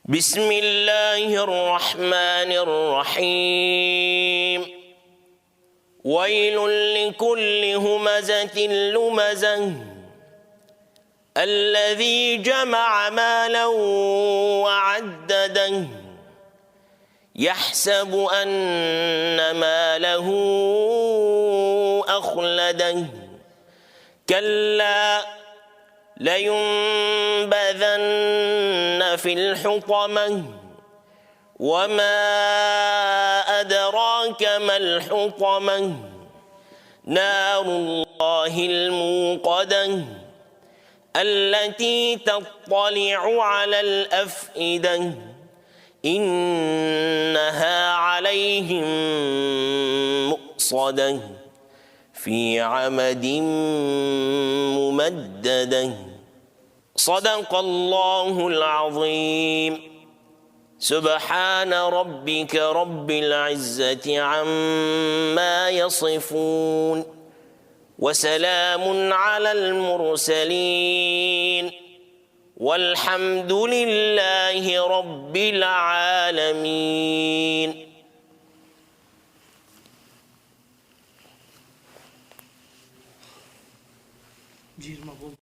بسم الله الرحمن الرحيم ويل لكل همزة لمزة الذي جمع مالا وعدده يحسب أن ماله أخلده كلا لينبذن في الحطمة وما أدراك ما الحطمة نار الله الموقدة التي تطلع على الأفئدة إنها عليهم مؤصدة في عمد ممددة صدق الله العظيم. سبحان ربك رب العزة عما يصفون وسلام على المرسلين والحمد لله رب العالمين. جير ما بول